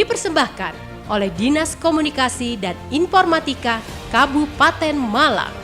dipersembahkan oleh Dinas Komunikasi dan Informatika Kabupaten Malang.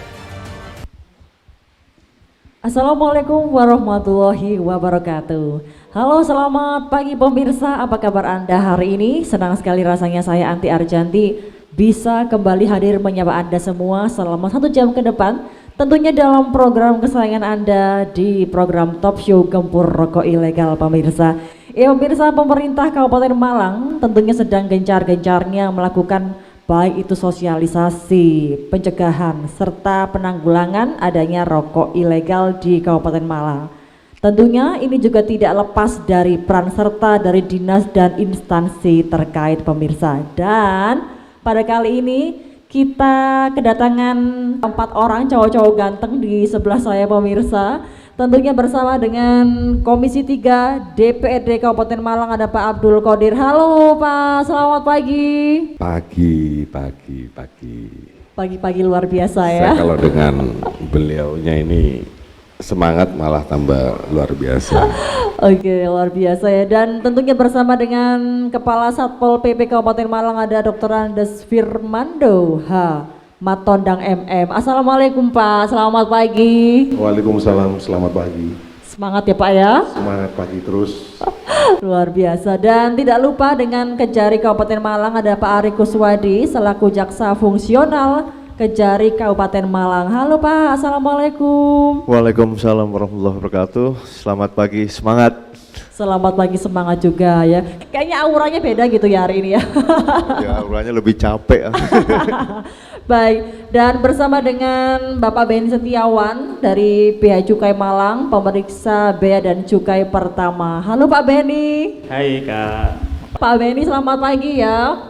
Assalamualaikum warahmatullahi wabarakatuh. Halo, selamat pagi pemirsa, apa kabar Anda hari ini? Senang sekali rasanya saya Anti Arjanti bisa kembali hadir menyapa Anda semua selama 1 jam ke depan, tentunya dalam program kesayangan Anda di program Top Show Gempur Rokok Ilegal pemirsa. Ya pemirsa, pemerintah Kabupaten Malang tentunya sedang gencar-gencarnya melakukan baik itu sosialisasi, pencegahan, serta penanggulangan adanya rokok ilegal di Kabupaten Malang. Tentunya ini juga tidak lepas dari peran serta dari dinas dan instansi terkait pemirsa. Dan pada kali ini kita kedatangan 4 orang cowok-cowok ganteng di sebelah saya pemirsa. Tentunya bersama dengan Komisi 3 DPRD Kabupaten Malang ada Pak Abdul Qadir. Halo Pak, selamat pagi. Pagi-pagi luar biasa ya. Saya kalau dengan beliaunya ini semangat malah tambah luar biasa. Oke, luar biasa ya. Dan tentunya bersama dengan Kepala Satpol PP Kabupaten Malang ada Dr. Andes Firmando Matondang MM. Assalamualaikum Pak, selamat pagi. Waalaikumsalam, selamat pagi. Semangat ya Pak ya. Semangat pagi terus. Luar biasa. Dan tidak lupa dengan Kejari Kabupaten Malang ada Pak Ari Kuswadi selaku Jaksa Fungsional Kejari Kabupaten Malang. Halo Pak, Assalamualaikum. Waalaikumsalam warahmatullahi wabarakatuh. Selamat pagi, semangat. Selamat pagi, semangat juga ya. Kayaknya auranya beda gitu ya hari ini ya. Ya auranya lebih capek. Baik, dan bersama dengan Bapak Beni Setiawan dari Bea Cukai Malang, pemeriksa Bea dan Cukai pertama. Halo Pak Beni. Hai Kak. Pak Beni, selamat pagi ya.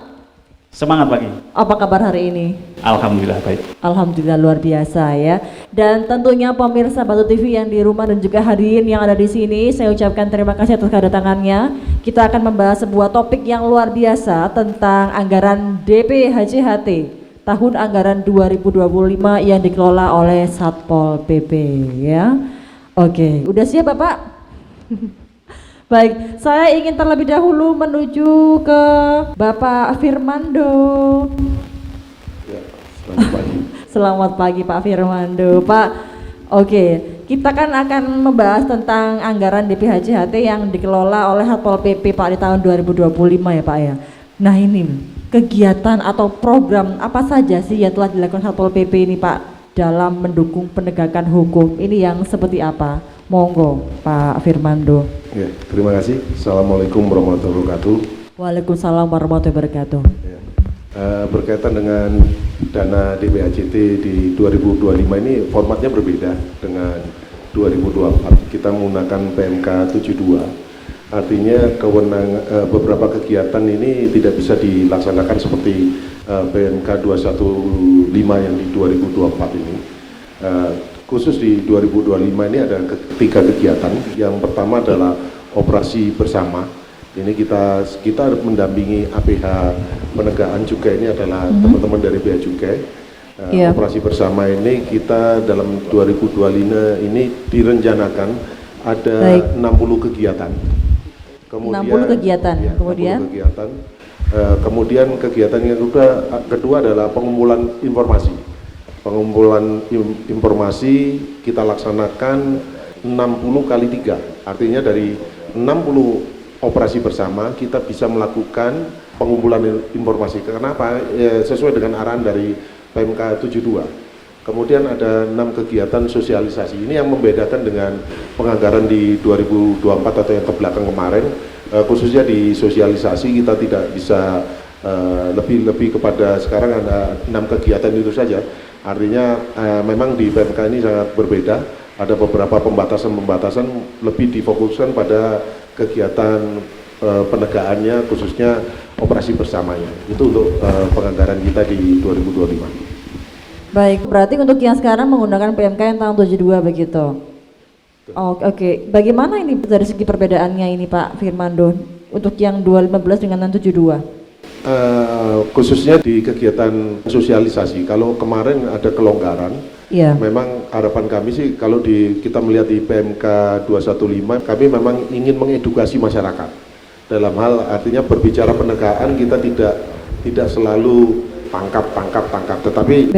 Semangat pagi. Apa kabar hari ini? Alhamdulillah baik. Alhamdulillah luar biasa ya. Dan tentunya pemirsa Batu TV yang di rumah dan juga hadirin yang ada di sini, saya ucapkan terima kasih atas kedatangannya. Kita akan membahas sebuah topik yang luar biasa tentang anggaran DPHJHT tahun anggaran 2025 yang dikelola oleh Satpol PP ya. Oke, udah siap Bapak? Baik, saya ingin terlebih dahulu menuju ke Bapak Firmando. Ya, selamat pagi. Selamat pagi Pak Firmando. Pak, oke, kita kan akan membahas tentang anggaran DPHJHT yang dikelola oleh Satpol PP Pak di tahun 2025 ya Pak ya. Nah ini kegiatan atau program apa saja sih yang telah dilakukan Satpol PP ini Pak dalam mendukung penegakan hukum ini yang seperti apa? Monggo Pak Firmando. Ya, terima kasih. Assalamualaikum warahmatullahi wabarakatuh. Waalaikumsalam warahmatullahi wabarakatuh. Ya. Berkaitan dengan dana DPHJT di 2025 ini formatnya berbeda dengan 2024. Kita menggunakan PMK 72. Artinya beberapa kegiatan ini tidak bisa dilaksanakan seperti PMK 215 yang di 2024 ini. Khusus di 2025 ini ada 3 kegiatan. Yang pertama adalah operasi bersama. Ini kita mendampingi APH penegakan cukai, ini adalah teman-teman dari Bea Cukai. Operasi bersama ini kita dalam 2025 ini direncanakan ada 60 kegiatan. Kemudian 60 kegiatan. Ya, kemudian kegiatan yang kedua adalah pengumpulan informasi. Pengumpulan informasi kita laksanakan 60 kali 3. Artinya dari 60 operasi bersama kita bisa melakukan pengumpulan informasi. Kenapa? Sesuai dengan arahan dari PMK 72. Kemudian ada 6 kegiatan sosialisasi. Ini yang membedakan dengan penganggaran di 2024 atau yang ke belakang kemarin. Khususnya di sosialisasi kita tidak bisa lebih kepada sekarang ada 6 kegiatan itu saja. Artinya memang di PMK ini sangat berbeda. Ada beberapa pembatasan lebih difokuskan pada kegiatan penegakannya, khususnya operasi bersamanya. Itu untuk penganggaran kita di 2025. Baik, berarti untuk yang sekarang menggunakan PMK yang tahun 72 begitu. Oke. Bagaimana ini dari segi perbedaannya ini Pak Firmando untuk yang 2015 dengan yang 72? Khususnya di kegiatan sosialisasi, kalau kemarin ada kelonggaran, memang harapan kami sih kalau kita melihat di PMK 215, kami memang ingin mengedukasi masyarakat dalam hal artinya berbicara penegakan kita tidak selalu tangkap, tetapi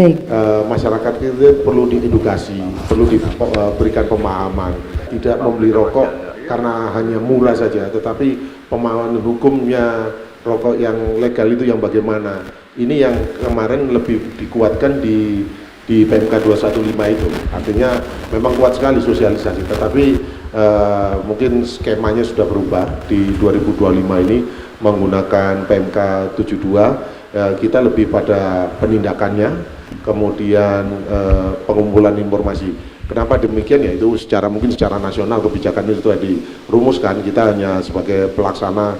masyarakat kita perlu diedukasi, perlu diberikan pemahaman, tidak membeli rokok karena hanya murah saja, tetapi pemahaman hukumnya rokok yang legal itu yang bagaimana. Ini yang kemarin lebih dikuatkan di PMK 215 itu, artinya memang kuat sekali sosialisasi, tetapi mungkin skemanya sudah berubah di 2025 ini menggunakan PMK 72. Kita lebih pada penindakannya, kemudian pengumpulan informasi. Kenapa demikian? Ya itu mungkin secara nasional kebijakan itu sudah dirumuskan, kita hanya sebagai pelaksana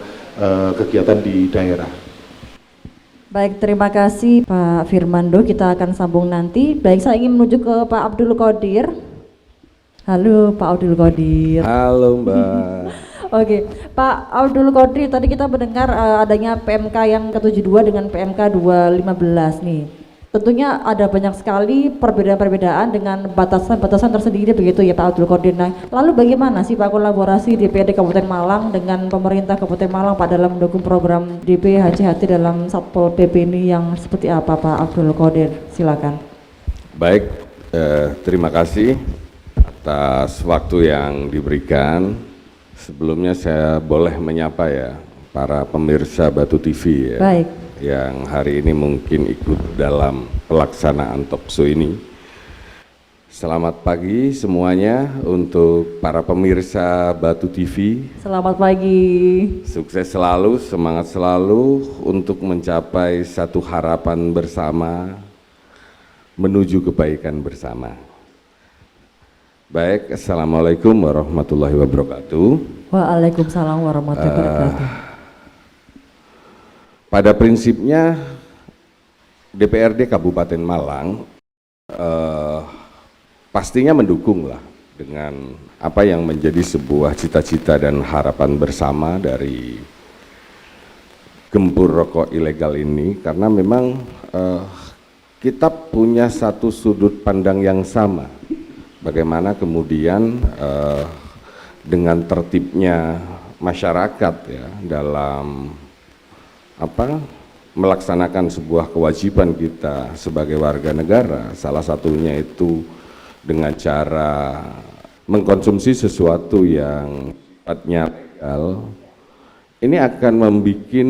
kegiatan di daerah. Baik, terima kasih Pak Firmando, kita akan sambung nanti. Baik, saya ingin menuju ke Pak Abdul Qadir. Halo Pak Abdul Qadir. Halo Mbak. Oke, Pak Abdul Qadir, tadi kita mendengar adanya PMK yang ke-72 dengan PMK 215 nih. Tentunya ada banyak sekali perbedaan-perbedaan dengan batasan-batasan tersendiri begitu ya Pak Abdul Qadir. Nah, lalu bagaimana sih Pak kolaborasi DPRD Kabupaten Malang dengan pemerintah Kabupaten Malang Pak dalam mendukung program DPHCHT dalam Satpol PP ini yang seperti apa Pak Abdul Qadir? Silakan. Baik, terima kasih atas waktu yang diberikan. Sebelumnya saya boleh menyapa ya para pemirsa Batu TV ya. Baik. Yang hari ini mungkin ikut dalam pelaksanaan talkshow ini. Selamat pagi semuanya untuk para pemirsa Batu TV. Selamat pagi. Sukses selalu, semangat selalu untuk mencapai satu harapan bersama menuju kebaikan bersama. Baik, Assalamualaikum warahmatullahi wabarakatuh. Waalaikumsalam warahmatullahi wabarakatuh. Pada prinsipnya DPRD Kabupaten Malang pastinya mendukung lah dengan apa yang menjadi sebuah cita-cita dan harapan bersama dari gempur rokok ilegal ini, karena memang kita punya satu sudut pandang yang sama. Bagaimana kemudian dengan tertibnya masyarakat ya dalam melaksanakan sebuah kewajiban kita sebagai warga negara, salah satunya itu dengan cara mengkonsumsi sesuatu yang sifatnya legal, ini akan membuat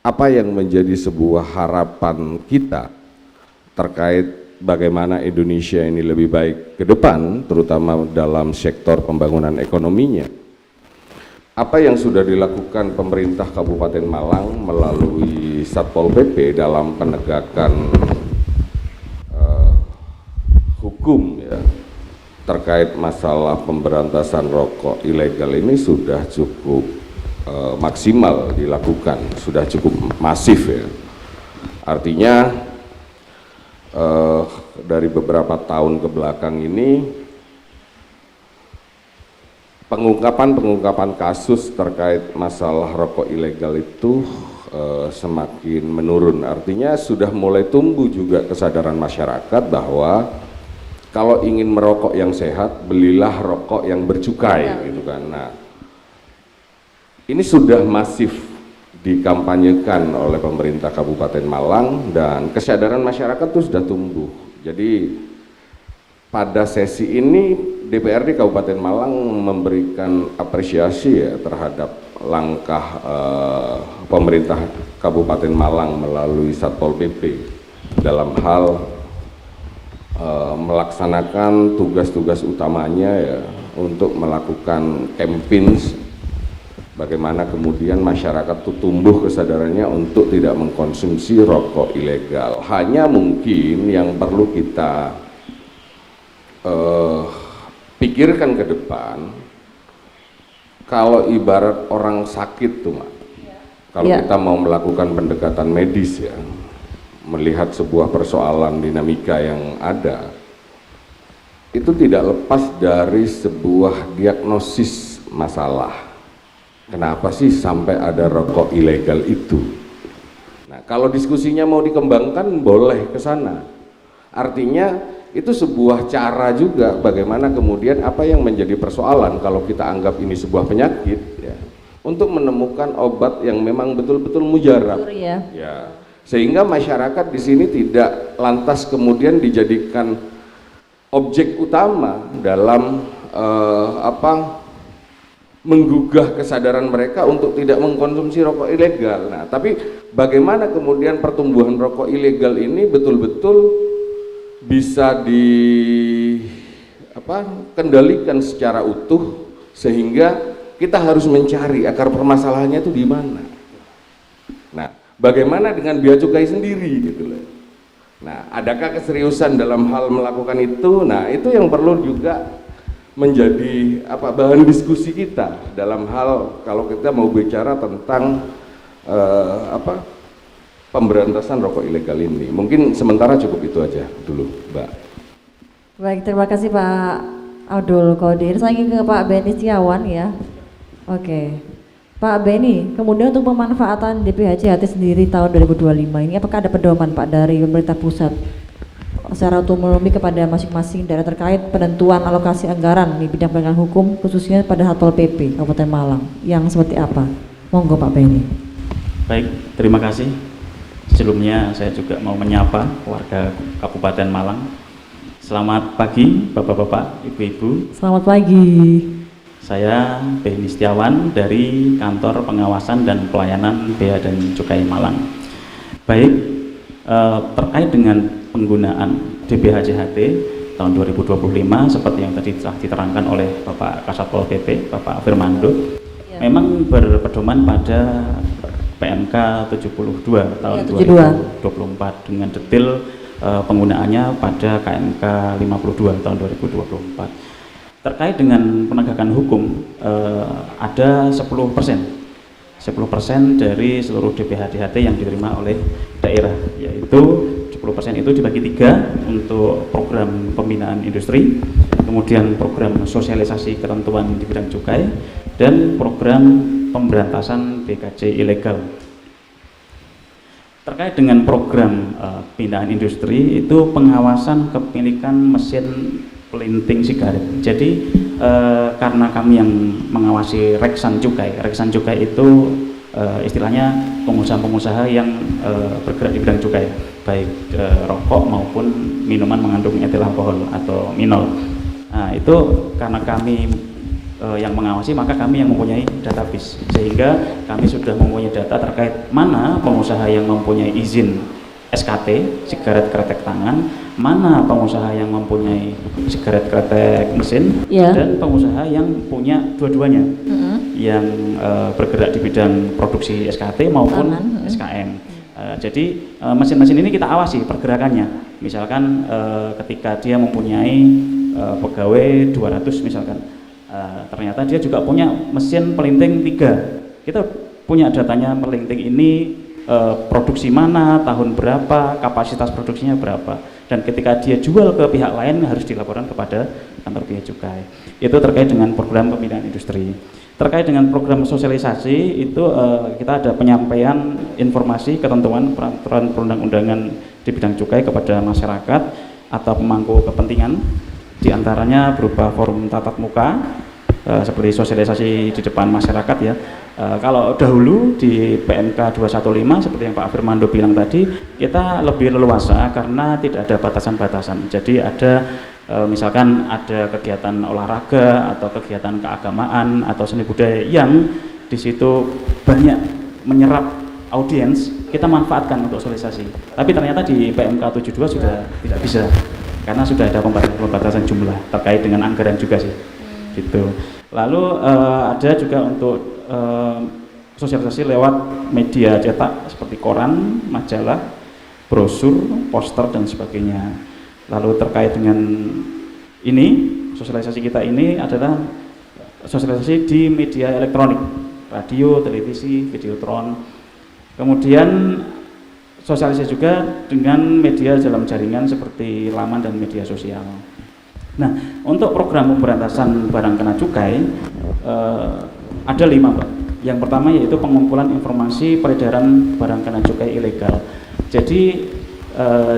apa yang menjadi sebuah harapan kita terkait bagaimana Indonesia ini lebih baik ke depan, terutama dalam sektor pembangunan ekonominya. Apa yang sudah dilakukan pemerintah Kabupaten Malang melalui Satpol PP dalam penegakan hukum ya terkait masalah pemberantasan rokok ilegal ini sudah cukup maksimal dilakukan, sudah cukup masif ya. Artinya dari beberapa tahun ke belakang ini pengungkapan kasus terkait masalah rokok ilegal itu semakin menurun. Artinya sudah mulai tumbuh juga kesadaran masyarakat bahwa kalau ingin merokok yang sehat, belilah rokok yang bercukai gitu kan. Nah, ini sudah masif dikampanyekan oleh pemerintah Kabupaten Malang dan kesadaran masyarakat itu sudah tumbuh. Jadi pada sesi ini DPRD Kabupaten Malang memberikan apresiasi ya terhadap langkah pemerintah Kabupaten Malang melalui Satpol PP dalam hal melaksanakan tugas-tugas utamanya ya untuk melakukan campaign bagaimana kemudian masyarakat itu tumbuh kesadarannya untuk tidak mengkonsumsi rokok ilegal. Hanya mungkin yang perlu kita pikirkan ke depan, kalau ibarat orang sakit tuh, kalau kita mau melakukan pendekatan medis ya, melihat sebuah persoalan dinamika yang ada, itu tidak lepas dari sebuah diagnosis masalah. Kenapa sih sampai ada rokok ilegal itu? Nah, kalau diskusinya mau dikembangkan boleh ke sana. Artinya itu sebuah cara juga bagaimana kemudian apa yang menjadi persoalan kalau kita anggap ini sebuah penyakit ya. untuk menemukan obat yang memang betul-betul mujarab. Ya. Ya, sehingga masyarakat di sini tidak lantas kemudian dijadikan objek utama dalam menggugah kesadaran mereka untuk tidak mengkonsumsi rokok ilegal. Nah, tapi bagaimana kemudian pertumbuhan rokok ilegal ini betul-betul bisa kendalikan secara utuh, sehingga kita harus mencari akar permasalahannya itu di mana. Nah, bagaimana dengan bea cukai sendiri gitu loh. Nah, adakah keseriusan dalam hal melakukan itu? Nah, itu yang perlu juga menjadi bahan diskusi kita dalam hal kalau kita mau bicara tentang pemberantasan rokok ilegal ini. Mungkin sementara cukup itu aja dulu, Mbak. Baik, terima kasih Pak Abdul Qadir. Saya ingin ke Pak Beni Setiawan ya. Oke, Pak Beni, kemudian untuk pemanfaatan DPHJHT sendiri tahun 2025 ini, apakah ada pedoman Pak dari pemerintah pusat secara otonomi kepada masing-masing daerah terkait penentuan alokasi anggaran di bidang penegakan hukum, khususnya pada Satpol PP Kabupaten Malang, yang seperti apa? Monggo Pak Beni. Baik, terima kasih. Sebelumnya saya juga mau menyapa warga Kabupaten Malang. Selamat pagi Bapak-bapak, Ibu-ibu. Selamat pagi. Saya Beni Setiawan dari Kantor Pengawasan dan Pelayanan Bea dan Cukai Malang. Baik, terkait dengan penggunaan DPHJHT tahun 2025 seperti yang tadi telah diterangkan oleh Bapak Kasatpol PP, Bapak Firmando, memang berpedoman pada PMK 72 tahun 2024 dengan detail penggunaannya pada KMK 52 tahun 2024. Terkait dengan penegakan hukum, ada 10% dari seluruh DPHJHT yang diterima oleh daerah, yaitu 10% itu dibagi 3 untuk program pembinaan industri, kemudian program sosialisasi ketentuan di bidang cukai, dan program pemberantasan BKJ ilegal. Terkait dengan program pembinaan industri, itu pengawasan kepemilikan mesin pelinting sigaret. Jadi karena kami yang mengawasi reksan cukai itu istilahnya pengusaha-pengusaha yang bergerak di bidang cukai, baik rokok maupun minuman mengandung etil alkohol atau minol. Nah, itu karena kami yang mengawasi, maka kami yang mempunyai database, sehingga kami sudah mempunyai data terkait mana pengusaha yang mempunyai izin SKT, sigaret kretek tangan, mana pengusaha yang mempunyai sigaret kretek mesin, dan pengusaha yang punya dua-duanya, yang bergerak di bidang produksi SKT maupun SKM. Jadi mesin-mesin ini kita awasi pergerakannya. Misalkan ketika dia mempunyai pegawai 200 misalkan, ternyata dia juga punya mesin pelinting 3. Kita punya datanya pelinting ini produksi mana, tahun berapa, kapasitas produksinya berapa, dan ketika dia jual ke pihak lain harus dilaporkan kepada kantor bea cukai. Itu terkait dengan program pembinaan industri. Terkait dengan program sosialisasi itu kita ada penyampaian informasi ketentuan peraturan perundang-undangan di bidang cukai kepada masyarakat atau pemangku kepentingan, diantaranya berupa forum tatap muka seperti sosialisasi di depan masyarakat ya. Kalau dahulu di PMK 215 seperti yang Pak Firmando bilang tadi, kita lebih leluasa karena tidak ada batasan-batasan. Jadi ada misalkan ada kegiatan olahraga atau kegiatan keagamaan atau seni budaya yang di situ banyak menyerap audiens, kita manfaatkan untuk sosialisasi. Tapi ternyata di PMK 72 sudah tidak bisa karena sudah ada pembatasan jumlah terkait dengan anggaran juga sih. Gitu. Lalu ada juga untuk sosialisasi lewat media cetak seperti koran, majalah, brosur, poster dan sebagainya. Lalu terkait dengan ini, sosialisasi kita ini adalah sosialisasi di media elektronik, radio, televisi, videotron. Kemudian sosialisasi juga dengan media dalam jaringan seperti laman dan media sosial. Nah, untuk program pemberantasan barang kena cukai ada 5, Pak. Yang pertama yaitu pengumpulan informasi peredaran barang kena cukai ilegal. Jadi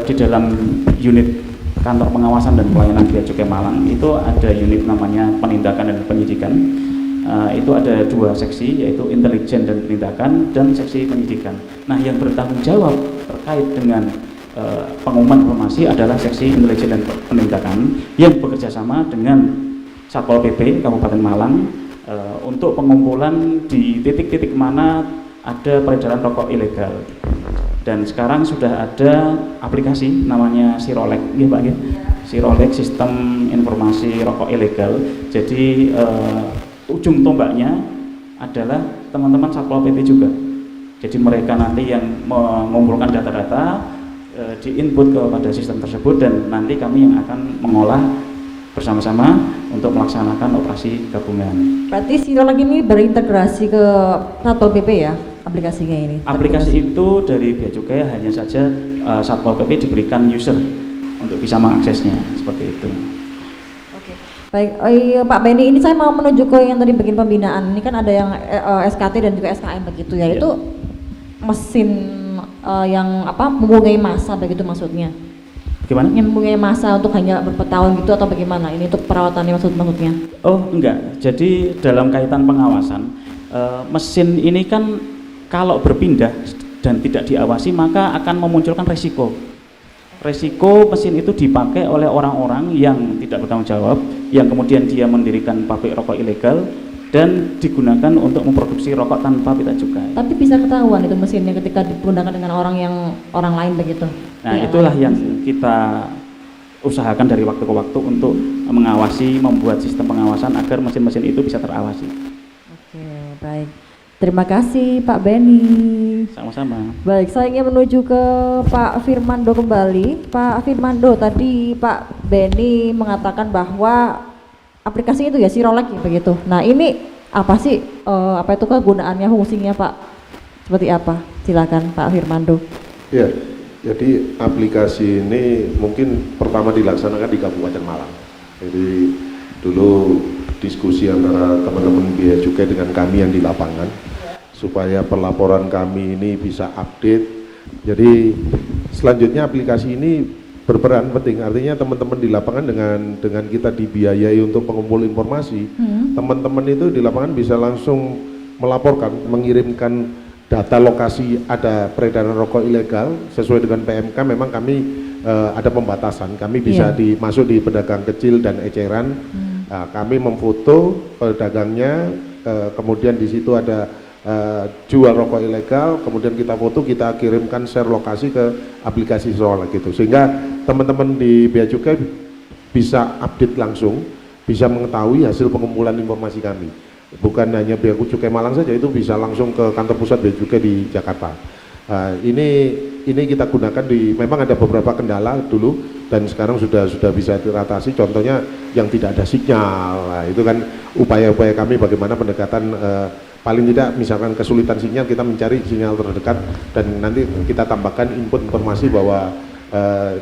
di dalam unit Kantor Pengawasan dan Pelayanan Bea Cukai Malang itu ada unit namanya penindakan dan penyidikan. itu ada 2 seksi, yaitu intelijen dan penindakan dan seksi penyidikan. Nah, yang bertanggung jawab terkait dengan pengumuman informasi adalah seksi intelijen dan penindakan yang bekerja sama dengan Satpol PP Kabupaten Malang untuk pengumpulan di titik-titik mana ada peredaran rokok ilegal. Dan sekarang sudah ada aplikasi namanya Sirolek, ya Pak ya. Sirolek, sistem informasi rokok ilegal. Jadi ujung tombaknya adalah teman-teman Satpol PP juga. Jadi mereka nanti yang mengumpulkan data-data, diinput kepada sistem tersebut, dan nanti kami yang akan mengolah bersama-sama untuk melaksanakan operasi gabungan. Berarti Sirolek ini berintegrasi ke Satpol PP ya, aplikasinya ini? Aplikasi itu dari Bea Cukai hanya saja Satpol PP diberikan user untuk bisa mengaksesnya, seperti itu. Oke. Baik, Pak Benny, ini saya mau menuju ke yang tadi bikin pembinaan. Ini kan ada yang SKT dan juga SKM begitu ya. Itu mesin yang mempunyai masa begitu maksudnya? Gimana? Yang mempunyai masa untuk hanya beberapa tahun gitu atau bagaimana? Ini untuk perawatannya maksudnya? Oh enggak, jadi dalam kaitan pengawasan, mesin ini kan kalau berpindah dan tidak diawasi maka akan memunculkan resiko. Resiko mesin itu dipakai oleh orang-orang yang tidak bertanggung jawab, yang kemudian dia mendirikan pabrik rokok ilegal dan digunakan untuk memproduksi rokok tanpa pita cukai. Tapi bisa ketahuan itu mesinnya ketika digunakan dengan orang lain begitu? Nah, itulah yang kita usahakan dari waktu ke waktu untuk mengawasi, membuat sistem pengawasan agar mesin-mesin itu bisa terawasi. Oke, baik. Terima kasih Pak Benny. Sama-sama. Baik, saya ingin menuju ke Pak Firmando kembali. Pak Firmando, tadi Pak Benny mengatakan bahwa aplikasi itu ya Sirolek ya begitu. Nah, ini apa sih apa itu kegunaannya, fungsinya Pak? Seperti apa? Silakan Pak Firmando. Ya, jadi aplikasi ini mungkin pertama dilaksanakan di Kabupaten Malang. Jadi dulu diskusi antara teman-teman Bea Cukai dengan kami yang di lapangan supaya pelaporan kami ini bisa update. Jadi selanjutnya aplikasi ini berperan penting, artinya teman-teman di lapangan dengan kita dibiayai untuk pengumpul informasi, teman-teman itu di lapangan bisa langsung melaporkan, mengirimkan data lokasi ada peredaran rokok ilegal sesuai dengan PMK. Memang kami ada pembatasan, kami bisa masuk di pedagang kecil dan eceran. Nah, kami memfoto pedagangnya, kemudian di situ ada jual rokok ilegal, kemudian kita foto, kita kirimkan share lokasi ke aplikasi Sirolek gitu, sehingga teman-teman di Bea Cukai bisa update langsung, bisa mengetahui hasil pengumpulan informasi kami. Bukan hanya Bea Cukai Malang saja, itu bisa langsung ke kantor pusat Bea Cukai di Jakarta. Ini kita gunakan memang ada beberapa kendala dulu dan sekarang sudah bisa diatasi. Contohnya yang tidak ada sinyal. Nah, itu kan upaya-upaya kami bagaimana pendekatan paling tidak misalkan kesulitan sinyal, kita mencari sinyal terdekat dan nanti kita tambahkan input informasi bahwa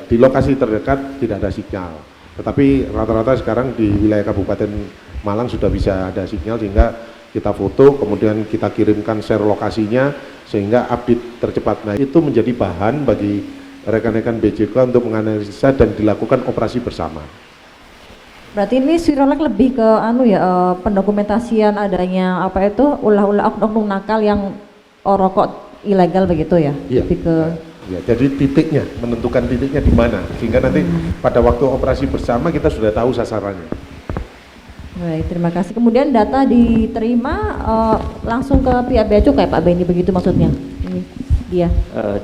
di lokasi terdekat tidak ada sinyal. Tetapi rata-rata sekarang di wilayah Kabupaten Malang sudah bisa ada sinyal, sehingga kita foto, kemudian kita kirimkan share lokasinya sehingga update tercepat. Nah, itu menjadi bahan bagi rekan-rekan BJK untuk menganalisa dan dilakukan operasi bersama. Berarti ini Sirolek lebih ke pendokumentasian adanya ulah-ulah oknum nakal yang rokok ilegal begitu ya? Iya. Lebih ke ya, jadi titiknya, menentukan titiknya di mana, sehingga nanti pada waktu operasi bersama kita sudah tahu sasarannya. Baik, terima kasih. Kemudian data diterima langsung ke pihak Bea Cukai, Pak Benny, begitu maksudnya? Ini dia.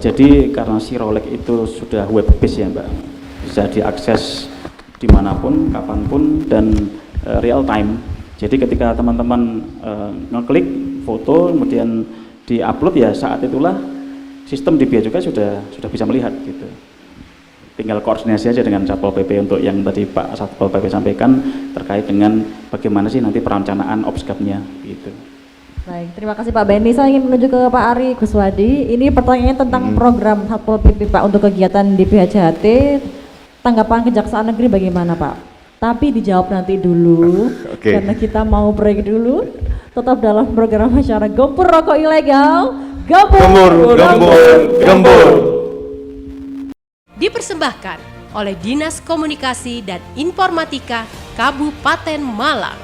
Jadi karena Sirolek itu sudah web based ya Mbak, bisa diakses dimanapun, kapanpun, dan real time. Jadi ketika teman-teman ngeklik foto, kemudian diupload ya saat itulah sistem di Bea Cukai sudah bisa melihat gitu. Tinggal koordinasi aja dengan Satpol PP untuk yang tadi Pak Satpol PP sampaikan terkait dengan bagaimana sih nanti perencanaan OPSGAP-nya gitu. Baik, terima kasih Pak Benny. Saya ingin menuju ke Pak Ari Kuswadi. Ini pertanyaannya tentang program Satpol PP Pak untuk kegiatan di PHJHT. Tanggapan Kejaksaan Negeri bagaimana Pak? Tapi dijawab nanti dulu, karena kita mau break dulu. Tetap dalam program acara Gempur Rokok Ilegal. Gembur. Dipersembahkan oleh Dinas Komunikasi dan Informatika Kabupaten Malang.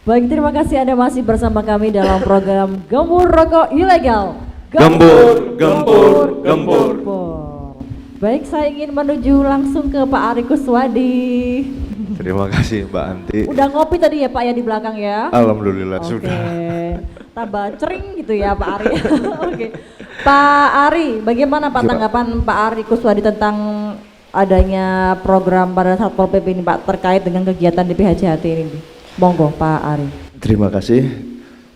Baik, terima kasih Anda masih bersama kami dalam program Gembur Rokok Ilegal. Gembur, gembur, gembur. Baik, saya ingin menuju langsung ke Pak Ari Kuswadi. Terima kasih Mbak Anti. Udah ngopi tadi ya Pak ya di belakang ya? Alhamdulillah Oke. sudah. Tambah cering gitu ya Pak Ari. Oke. Pak Ari, bagaimana Pak tanggapan Pak Ari Kuswadi tentang adanya program pada Satpol PP ini Pak terkait dengan kegiatan di PHJHT ini? Monggo Pak Ari. Terima kasih.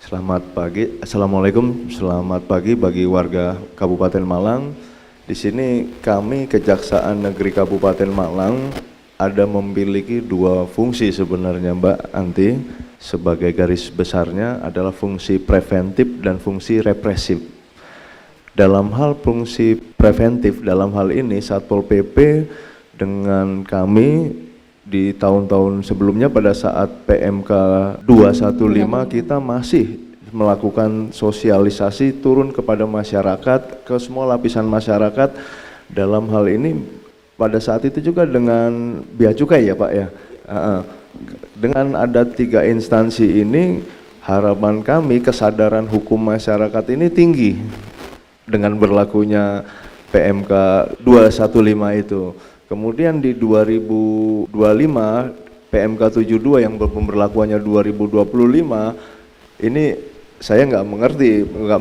Selamat pagi. Assalamualaikum. Selamat pagi bagi warga Kabupaten Malang. Di sini kami Kejaksaan Negeri Kabupaten Malang ada memiliki dua fungsi sebenarnya Mbak Anti. Sebagai garis besarnya adalah fungsi preventif dan fungsi represif. Dalam hal fungsi preventif, dalam hal ini Satpol PP dengan kami di tahun-tahun sebelumnya pada saat PMK 215 kita masih melakukan sosialisasi turun kepada masyarakat, ke semua lapisan masyarakat. Dalam hal ini pada saat itu juga dengan Bea Cukai ya Pak ya. Dengan ada 3 instansi ini, harapan kami kesadaran hukum masyarakat ini tinggi dengan berlakunya PMK 215 itu. Kemudian di 2025 PMK 72 yang pemberlakuannya 2025 ini saya nggak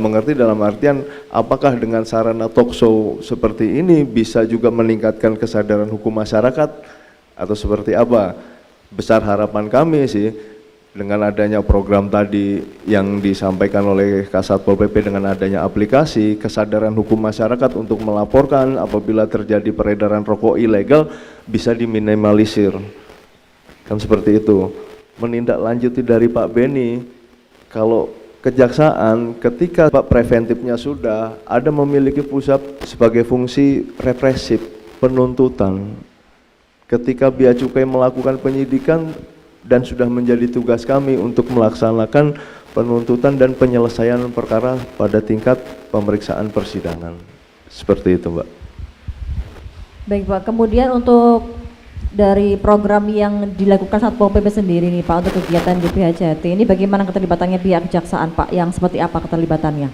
mengerti dalam artian apakah dengan sarana talkshow seperti ini bisa juga meningkatkan kesadaran hukum masyarakat atau seperti apa. Besar harapan kami sih dengan adanya program tadi yang disampaikan oleh Kasatpol PP dengan adanya aplikasi, kesadaran hukum masyarakat untuk melaporkan apabila terjadi peredaran rokok ilegal bisa diminimalisir. Kan seperti itu. Menindaklanjuti dari Pak Beni, kalau kejaksaan ketika Pak preventifnya sudah ada memiliki pusat sebagai fungsi represif, penuntutan. Ketika Bea Cukai melakukan penyidikan dan sudah menjadi tugas kami untuk melaksanakan penuntutan dan penyelesaian perkara pada tingkat pemeriksaan persidangan. Seperti itu Mbak. Baik Pak, kemudian untuk dari program yang dilakukan Satpol PP sendiri nih Pak untuk kegiatan di PHJHT ini bagaimana keterlibatannya pihak kejaksaan Pak, yang seperti apa keterlibatannya?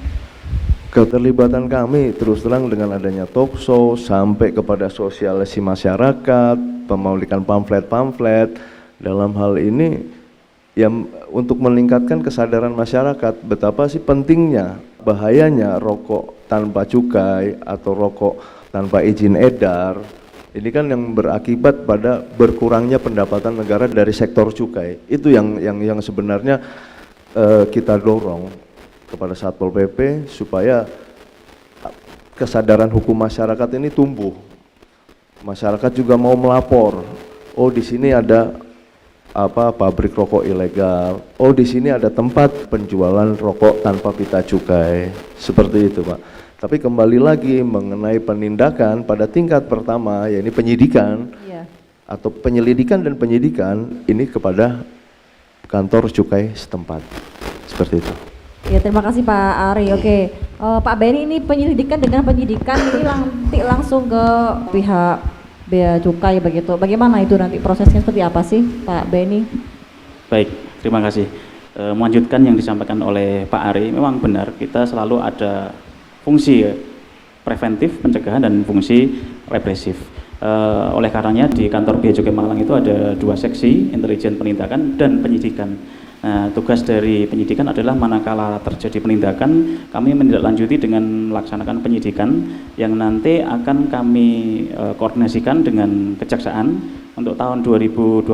Keterlibatan kami terus terang dengan adanya talkshow sampai kepada sosialisasi masyarakat, pemaulikan pamflet-pamflet. Dalam hal ini yang untuk meningkatkan kesadaran masyarakat betapa sih pentingnya, bahayanya rokok tanpa cukai atau rokok tanpa izin edar. Ini kan yang berakibat pada berkurangnya pendapatan negara dari sektor cukai. Itu yang sebenarnya kita dorong kepada Satpol PP supaya kesadaran hukum masyarakat ini tumbuh. Masyarakat juga mau melapor. Oh, di sini ada pabrik rokok ilegal. Oh, di sini ada tempat penjualan rokok tanpa pita cukai. Seperti itu, Pak. Tapi kembali lagi mengenai penindakan pada tingkat pertama, yakni penyidikan atau penyelidikan dan penyidikan ini kepada kantor cukai setempat. Seperti itu. Ya, terima kasih Pak Ari. Oke, Pak Beni, ini penyelidikan dengan penyidikan ini nanti langsung ke pihak Bea Cukai begitu. Bagaimana itu nanti prosesnya seperti apa sih Pak Beni? Baik, terima kasih. Melanjutkan yang disampaikan oleh Pak Ari, memang benar kita selalu ada fungsi preventif pencegahan dan fungsi represif. Oleh karenanya di kantor Bea Cukai Malang itu ada 2 seksi, intelijen penindakan dan penyidikan. Nah, tugas dari penyidikan adalah manakala terjadi penindakan, kami menindaklanjuti dengan melaksanakan penyidikan yang nanti akan kami koordinasikan dengan kejaksaan. Untuk tahun 2024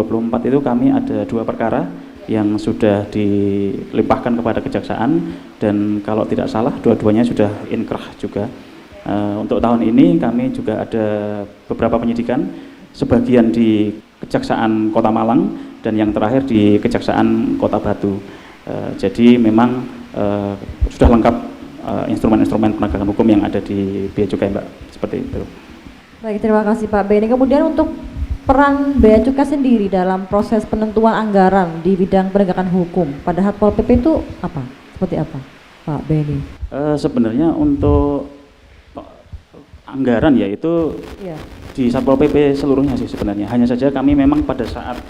itu kami ada 2 perkara yang sudah dilimpahkan kepada kejaksaan dan kalau tidak salah dua-duanya sudah inkrah juga. Untuk tahun ini kami juga ada beberapa penyidikan, sebagian di Kejaksaan Kota Malang dan yang terakhir di Kejaksaan Kota Batu. Jadi memang sudah lengkap instrumen-instrumen penegakan hukum yang ada di Bea Cukai, Mbak, seperti itu. Baik, terima kasih Pak Beni. Kemudian untuk peran Bea Cukai sendiri dalam proses penentuan anggaran di bidang penegakan hukum pada Satpol PP itu apa? Seperti apa, Pak Beni? Sebenarnya untuk anggaran yaitu di Satpol PP seluruhnya sih sebenarnya. Hanya saja kami memang pada saat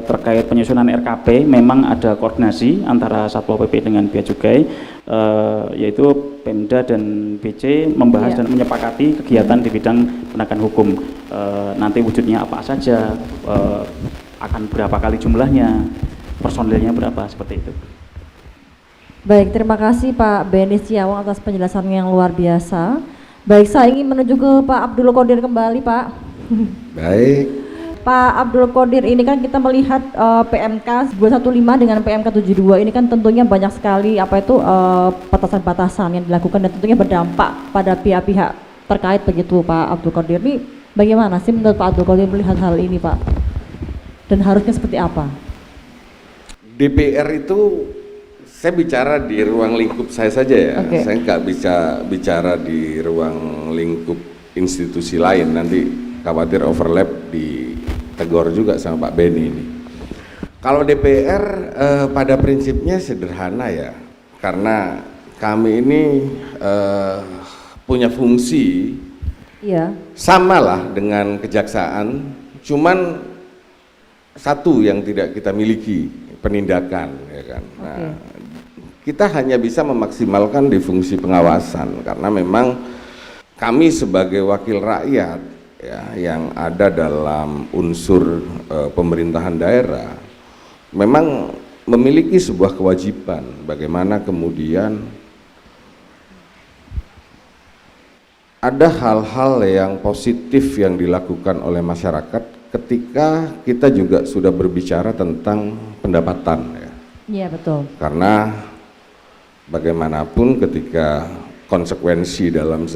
terkait penyusunan RKP memang ada koordinasi antara Satpol PP dengan Bea Cukai, yaitu Pemda dan BC membahas dan menyepakati kegiatan di bidang penegakan hukum. Nanti wujudnya apa saja, akan berapa kali jumlahnya, personilnya berapa, seperti itu. Baik, terima kasih Pak Benny Setiawan atas penjelasan yang luar biasa. Baik, saya ingin menuju ke Pak Abdul Qadir kembali, Pak. Baik. Pak Abdul Qadir, ini kan kita melihat PMK 215 dengan PMK 72 ini kan tentunya banyak sekali batasan-batasan yang dilakukan dan tentunya berdampak pada pihak-pihak terkait begitu Pak Abdul Qadir. Ini bagaimana sih menurut Pak Abdul Qadir melihat hal ini, Pak? Dan harusnya seperti apa? DPR itu saya bicara di ruang lingkup saya saja ya. Oke. Saya nggak bisa bicara di ruang lingkup institusi lain, nanti khawatir overlap ditegur juga sama Pak Benny ini. Kalau DPR pada prinsipnya sederhana ya, karena kami ini punya fungsi samalah dengan kejaksaan, cuman satu yang tidak kita miliki, penindakan, ya kan. Nah, kita hanya bisa memaksimalkan di fungsi pengawasan karena memang kami sebagai wakil rakyat ya, yang ada dalam unsur pemerintahan daerah memang memiliki sebuah kewajiban bagaimana kemudian ada hal-hal yang positif yang dilakukan oleh masyarakat ketika kita juga sudah berbicara tentang pendapatan ya. Iya, betul. Karena bagaimanapun ketika konsekuensi dalam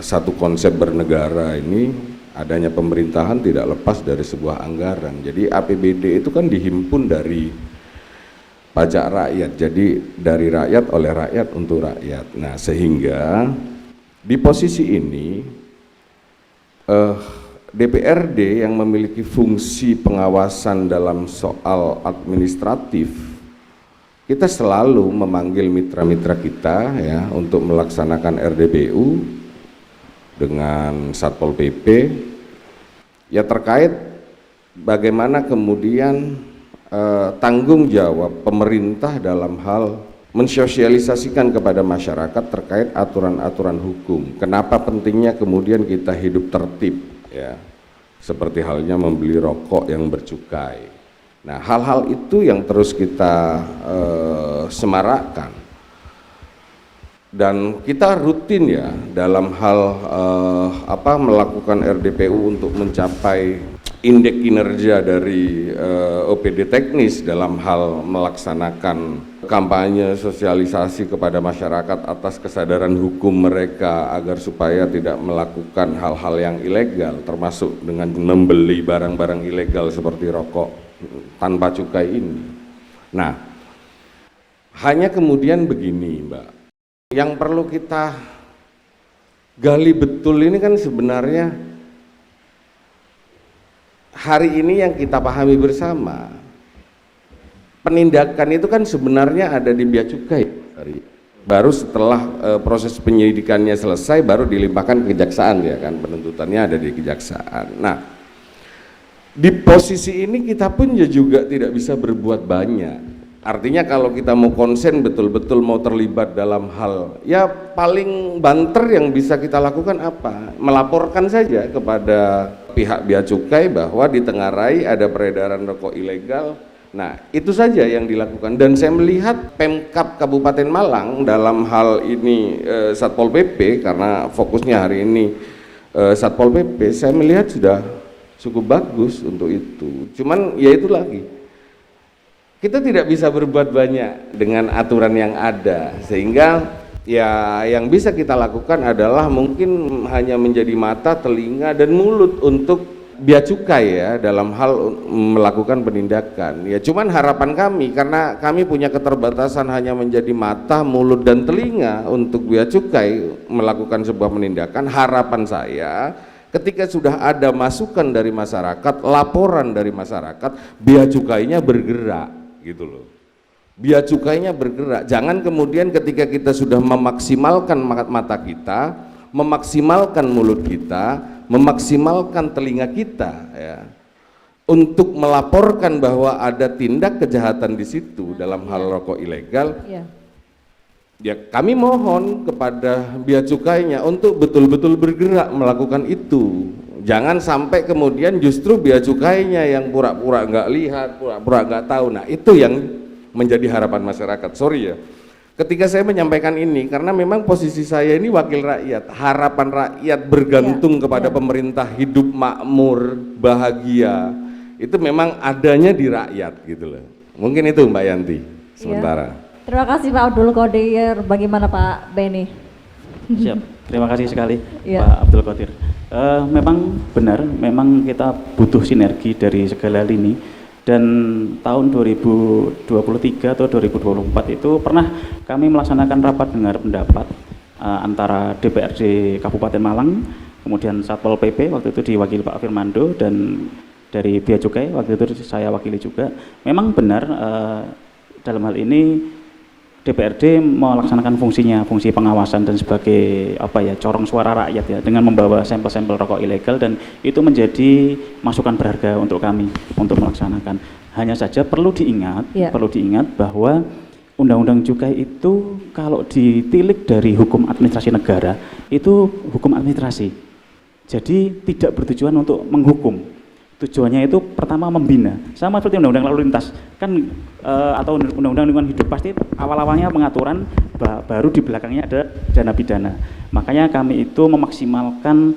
satu konsep bernegara ini adanya pemerintahan tidak lepas dari sebuah anggaran. Jadi APBD itu kan dihimpun dari pajak rakyat, jadi dari rakyat oleh rakyat untuk rakyat. Nah, sehingga di posisi ini DPRD yang memiliki fungsi pengawasan dalam soal administratif, kita selalu memanggil mitra-mitra kita ya untuk melaksanakan RDPU dengan Satpol PP ya terkait bagaimana kemudian tanggung jawab pemerintah dalam hal mensosialisasikan kepada masyarakat terkait aturan-aturan hukum. Kenapa pentingnya kemudian kita hidup tertib ya, seperti halnya membeli rokok yang bercukai. Nah, hal-hal itu yang terus kita semarakkan dan kita rutin ya dalam hal melakukan RDPU untuk mencapai indeks kinerja dari OPD teknis dalam hal melaksanakan kampanye sosialisasi kepada masyarakat atas kesadaran hukum mereka agar supaya tidak melakukan hal-hal yang ilegal, termasuk dengan membeli barang-barang ilegal seperti rokok tanpa cukai ini. Nah, hanya kemudian begini Mbak, yang perlu kita gali betul ini kan sebenarnya hari ini yang kita pahami bersama, penindakan itu kan sebenarnya ada di Bea Cukai. Baru setelah proses penyidikannya selesai baru dilimpahkan ke kejaksaan ya kan, penuntutannya ada di kejaksaan. Nah, di posisi ini kita pun juga tidak bisa berbuat banyak. Artinya kalau kita mau konsen betul-betul mau terlibat dalam hal ya paling banter yang bisa kita lakukan apa? Melaporkan saja kepada pihak Bea Cukai bahwa di Tenggarai ada peredaran rokok ilegal. Nah, itu saja yang dilakukan dan saya melihat Pemkab Kabupaten Malang dalam hal ini Satpol PP, karena fokusnya hari ini Satpol PP, saya melihat sudah cukup bagus untuk itu. Cuman ya itu lagi, kita tidak bisa berbuat banyak dengan aturan yang ada, sehingga ya yang bisa kita lakukan adalah mungkin hanya menjadi mata, telinga, dan mulut untuk Bea Cukai ya dalam hal melakukan penindakan. Ya cuman harapan kami, karena kami punya keterbatasan hanya menjadi mata, mulut, dan telinga untuk Bea Cukai melakukan sebuah penindakan, harapan saya ketika sudah ada masukan dari masyarakat, laporan dari masyarakat, Bea Cukainya bergerak gitu loh. Bea Cukainya bergerak. Jangan kemudian ketika kita sudah memaksimalkan mata kita, memaksimalkan mulut kita, memaksimalkan telinga kita ya, untuk melaporkan bahwa ada tindak kejahatan di situ dalam hal rokok ilegal, Iya. ya kami mohon kepada bea cukainya untuk betul-betul bergerak melakukan itu. Jangan sampai kemudian justru bea cukainya yang pura-pura nggak lihat, pura-pura nggak tahu. Nah itu yang menjadi harapan masyarakat. Sorry ya, ketika saya menyampaikan ini karena memang posisi saya ini wakil rakyat, harapan rakyat bergantung kepada pemerintah hidup makmur, bahagia, itu memang adanya di rakyat gitu loh. Mungkin itu Mbak Yanti sementara. Terima kasih Pak Abdul Qadir. Bagaimana Pak Beni? Siap, terima kasih sekali Iya. Pak Abdul Qadir. Memang benar, memang kita butuh sinergi dari segala lini, dan tahun 2023 atau 2024 itu pernah kami melaksanakan rapat dengar pendapat antara DPRD Kabupaten Malang, kemudian Satpol PP waktu itu diwakili Pak Firmando, dan dari Bea Cukai waktu itu saya wakili juga. Memang benar dalam hal ini DPRD melaksanakan fungsinya, fungsi pengawasan dan sebagai corong suara rakyat ya, dengan membawa sampel-sampel rokok ilegal, dan itu menjadi masukan berharga untuk kami untuk melaksanakan. Hanya saja perlu diingat bahwa Undang-Undang Cukai itu kalau ditilik dari hukum administrasi negara itu hukum administrasi. Jadi tidak bertujuan untuk menghukum. Tujuannya itu pertama membina, sama seperti undang-undang lalu lintas kan, atau undang-undang lingkungan hidup, pasti awal-awalnya pengaturan, baru di belakangnya ada dana pidana. Makanya kami itu memaksimalkan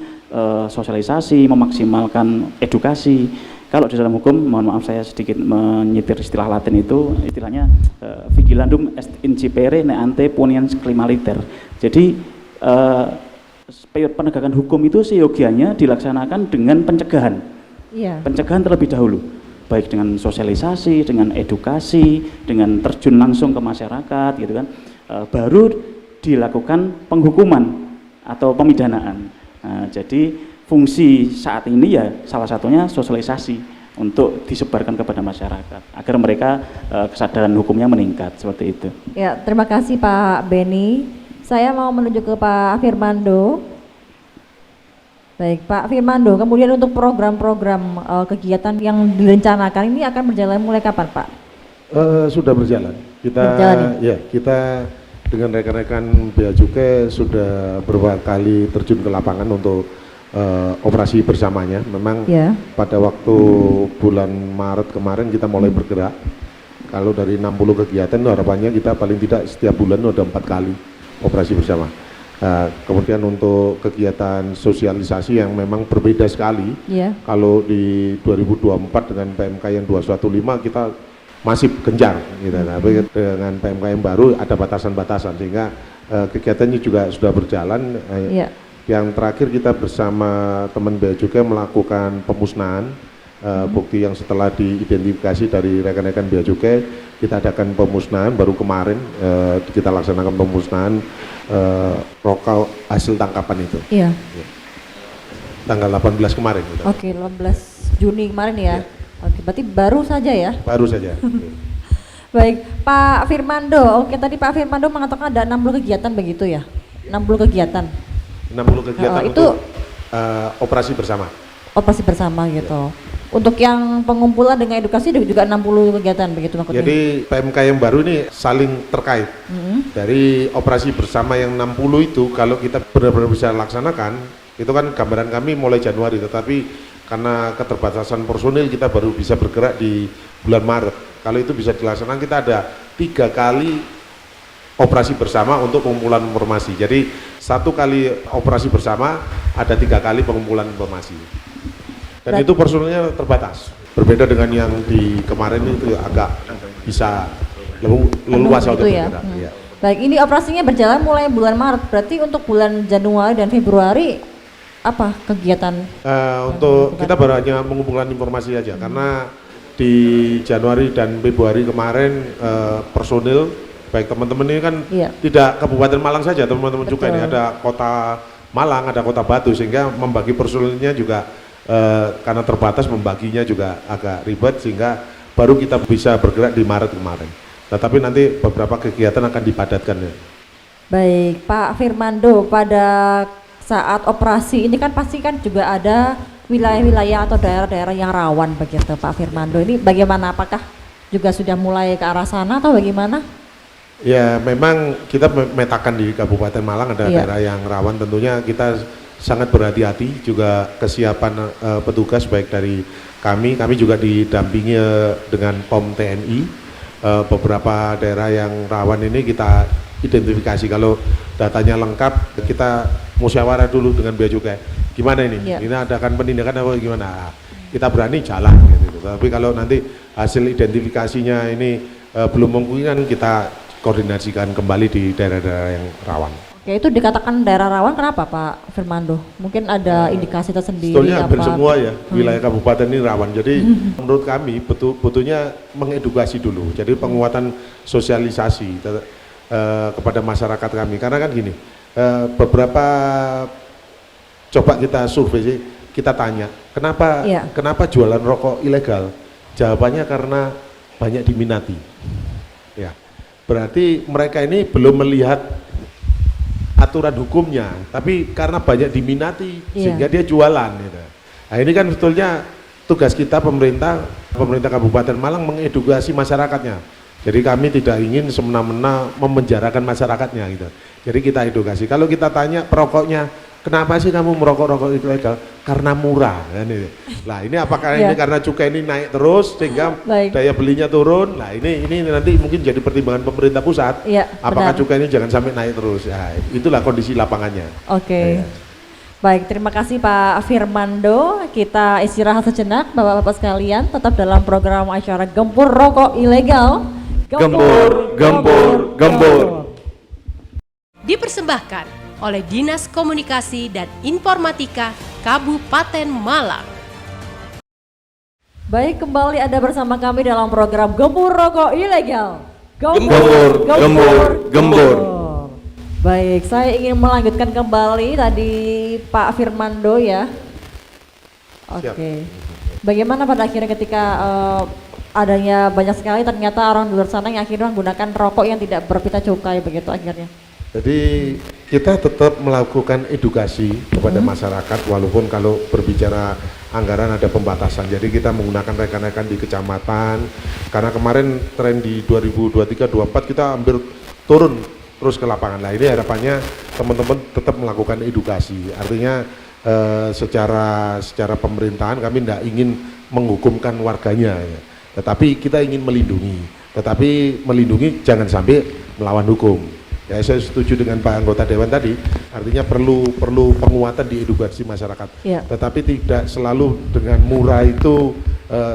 sosialisasi, memaksimalkan edukasi. Kalau di dalam hukum, mohon maaf saya sedikit menyetir istilah Latin itu, istilahnya vigilandum est incipere ne ante puniens criminaliter. Jadi penegakan hukum itu seyogianya dilaksanakan dengan pencegahan. Iya. Pencegahan terlebih dahulu, baik dengan sosialisasi, dengan edukasi, dengan terjun langsung ke masyarakat gitu kan, baru dilakukan penghukuman atau pemidanaan. Jadi fungsi saat ini ya salah satunya sosialisasi untuk disebarkan kepada masyarakat agar mereka kesadaran hukumnya meningkat, seperti itu. Ya, terima kasih Pak Beni. Saya mau menuju ke Pak Firmando. Baik, Pak Firmando, kemudian untuk program-program kegiatan yang direncanakan ini akan berjalan mulai kapan, Pak? Sudah berjalan. Kita dengan rekan-rekan Bea Cukai sudah beberapa kali terjun ke lapangan untuk operasi bersamanya. Memang pada waktu bulan Maret kemarin kita mulai bergerak. Kalau dari 60 kegiatan harapannya kita paling tidak setiap bulan ada 4 kali operasi bersama. Kemudian untuk kegiatan sosialisasi yang memang berbeda sekali. Kalau di 2024 dengan PMK yang 215 kita masih gencar gitu. Tapi dengan PMK yang baru ada batasan-batasan, sehingga kegiatannya juga sudah berjalan. Yang terakhir kita bersama teman Bea Cukai melakukan pemusnahan bukti yang setelah diidentifikasi dari rekan-rekan Bea Cukai, kita adakan pemusnahan baru kemarin, kita laksanakan pemusnahan rokok hasil tangkapan itu. Tanggal 18 kemarin. Oke, 18 Juni kemarin ya. Oke, berarti baru saja ya? Baru saja. Baik, Pak Firmando. Oke, tadi Pak Firmando mengatakan ada 60 kegiatan begitu ya? 60 kegiatan. 60 kegiatan itu untuk operasi bersama. Operasi bersama gitu. Untuk yang pengumpulan dengan edukasi juga 60 kegiatan begitu maksudnya? Jadi PMK yang baru ini saling terkait. Dari operasi bersama yang 60 itu kalau kita benar-benar bisa laksanakan, itu kan gambaran kami mulai Januari, tetapi karena keterbatasan personil kita baru bisa bergerak di bulan Maret. Kalau itu bisa dilaksanakan, kita ada 3 kali operasi bersama untuk pengumpulan informasi. Jadi 1 kali operasi bersama ada 3 kali pengumpulan informasi. Dan itu personilnya terbatas. Berbeda dengan yang di kemarin itu agak bisa leluasa untuk bergerak. Baik, ini operasinya berjalan mulai bulan Maret. Berarti untuk bulan Januari dan Februari apa kegiatan? Untuk kita baru hanya mengumpulkan informasi aja, karena di Januari dan Februari kemarin personil baik teman-teman ini kan tidak Kabupaten Malang saja, teman-teman juga ini ada Kota Malang, ada Kota Batu, sehingga membagi personilnya juga karena terbatas, membaginya juga agak ribet, sehingga baru kita bisa bergerak di Maret kemarin. Tetapi nanti beberapa kegiatan akan dipadatkan ya. Baik, Pak Firmando, pada saat operasi ini kan pasti kan juga ada wilayah-wilayah atau daerah-daerah yang rawan begitu Pak Firmando. Ini bagaimana? Apakah juga sudah mulai ke arah sana atau bagaimana? Ya, memang kita memetakan di Kabupaten Malang ada Iya. daerah yang rawan, tentunya kita sangat berhati-hati, juga kesiapan petugas baik dari kami juga didampingi dengan POM TNI. Beberapa daerah yang rawan ini kita identifikasi, kalau datanya lengkap kita musyawarah dulu dengan Bea Cukai. Gimana ini? Iya. Ini adakan penindakan apa gimana? Kita berani jalan gitu. Tapi kalau nanti hasil identifikasinya ini belum memungkinkan, kita koordinasikan kembali di daerah-daerah yang rawan. Oke, itu dikatakan daerah rawan kenapa Pak Firmando? Mungkin ada indikasi tersendiri Sebetulnya hampir apa? semua ya wilayah kabupaten ini rawan. Jadi menurut kami butuhnya mengedukasi dulu. Jadi penguatan sosialisasi kepada masyarakat kami. Karena kan gini, beberapa coba kita survei sih, kita tanya, kenapa jualan rokok ilegal? Jawabannya karena banyak diminati. Ya, berarti mereka ini belum melihat aturan hukumnya, tapi karena banyak diminati sehingga dia jualan gitu. Nah, ini kan sebetulnya tugas kita pemerintah Kabupaten Malang mengedukasi masyarakatnya. Jadi kami tidak ingin semena-mena memenjarakan masyarakatnya gitu. Jadi kita edukasi. Kalau kita tanya perokoknya, kenapa sih kamu merokok rokok ilegal? Karena murah kan ini. Lah ini apakah ini karena cukai ini naik terus sehingga daya belinya turun? Nah ini nanti mungkin jadi pertimbangan pemerintah pusat. Apakah cukai ini jangan sampai naik terus? Nah, itulah kondisi lapangannya. Oke. Baik, terima kasih Pak Firmando. Kita istirahat sejenak Bapak-bapak sekalian, tetap dalam program acara Gempur Rokok Ilegal. Gempur, gempur, gempur. Dipersembahkan oleh Dinas Komunikasi dan Informatika Kabupaten Malang. Baik, kembali Anda bersama kami dalam program Gempur Rokok Ilegal. Gempur, gempur, gempur. Baik, saya ingin melanjutkan kembali tadi Pak Firmando ya. Oke. Bagaimana pada akhirnya ketika adanya banyak sekali ternyata orang di luar sana yang akhirnya menggunakan rokok yang tidak berpita cukai begitu akhirnya? Jadi kita tetap melakukan edukasi kepada masyarakat, walaupun kalau berbicara anggaran ada pembatasan. Jadi kita menggunakan rekan-rekan di kecamatan, karena kemarin tren di 2023-2024 kita hampir turun terus ke lapangan. Nah ini harapannya teman-teman tetap melakukan edukasi. Artinya secara pemerintahan kami tidak ingin menghukumkan warganya, ya. Tetapi kita ingin melindungi. Tetapi melindungi jangan sampai melawan hukum. Ya, saya setuju dengan Pak Anggota Dewan tadi, artinya perlu penguatan di edukasi masyarakat. Tetapi tidak selalu dengan murah itu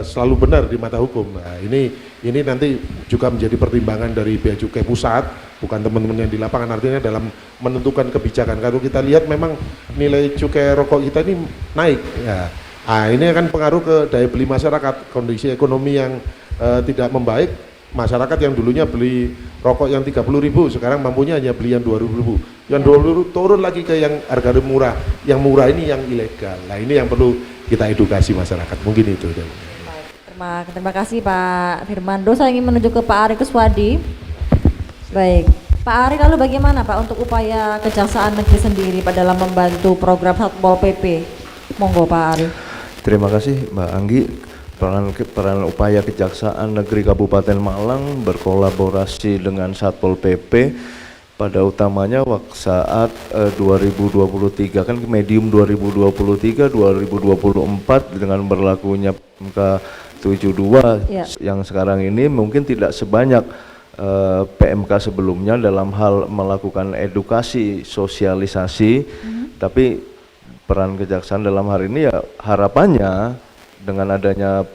selalu benar di mata hukum. Nah, ini nanti juga menjadi pertimbangan dari Bea Cukai Pusat, bukan teman-teman yang di lapangan. Artinya dalam menentukan kebijakan, kalau kita lihat memang nilai cukai rokok kita ini naik. Ya. Nah, ini akan pengaruh ke daya beli masyarakat, kondisi ekonomi yang tidak membaik. Masyarakat yang dulunya beli rokok yang 30.000 sekarang mampunya hanya beli yang 20.000. Yang 20.000 turun lagi ke yang harga murah. Yang murah ini yang ilegal. Nah ini yang perlu kita edukasi masyarakat. Mungkin itu. Terima kasih Pak Firmando. Saya ingin menuju ke Pak Ari Kuswadi. Baik, Pak Ari, lalu bagaimana Pak untuk upaya Kejaksaan Negeri sendiri Pak dalam membantu program Satpol PP? Monggo Pak Ari. Terima kasih Mbak Anggi. Peran upaya Kejaksaan Negeri Kabupaten Malang berkolaborasi dengan Satpol PP pada utamanya saat 2023 kan medium 2023-2024 dengan berlakunya PMK 72 yang sekarang ini mungkin tidak sebanyak PMK sebelumnya dalam hal melakukan edukasi sosialisasi, tapi peran kejaksaan dalam hari ini ya harapannya dengan adanya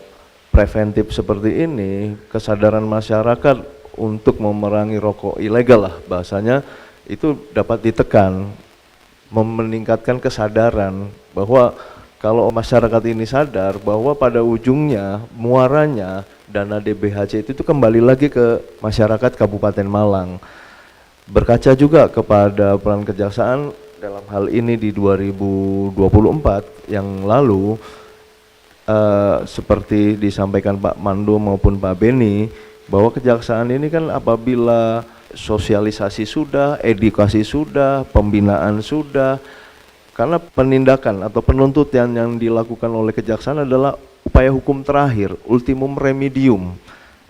preventif seperti ini, kesadaran masyarakat untuk memerangi rokok ilegal lah bahasanya itu dapat ditekan, meningkatkan kesadaran bahwa kalau masyarakat ini sadar bahwa pada ujungnya muaranya dana DBHC itu kembali lagi ke masyarakat Kabupaten Malang. Berkaca juga kepada peran kejaksaan dalam hal ini di 2024 yang lalu, seperti disampaikan Pak Mando maupun Pak Beni, bahwa kejaksaan ini kan apabila sosialisasi sudah, edukasi sudah, pembinaan sudah, Karena penindakan atau penuntutan yang dilakukan oleh kejaksaan adalah upaya hukum terakhir, ultimum remedium.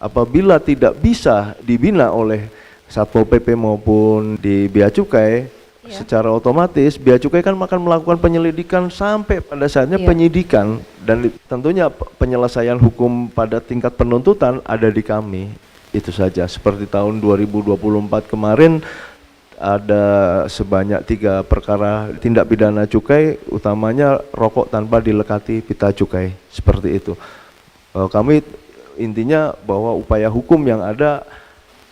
Apabila tidak bisa dibina oleh Satpol PP maupun di Bea Cukai, secara otomatis Bea Cukai kan akan melakukan penyelidikan sampai pada saatnya penyidikan, dan tentunya penyelesaian hukum pada tingkat penuntutan ada di kami. Itu saja. Seperti tahun 2024 kemarin ada sebanyak 3 perkara tindak pidana cukai, utamanya rokok tanpa dilekati pita cukai, seperti itu. Kami intinya bahwa upaya hukum yang ada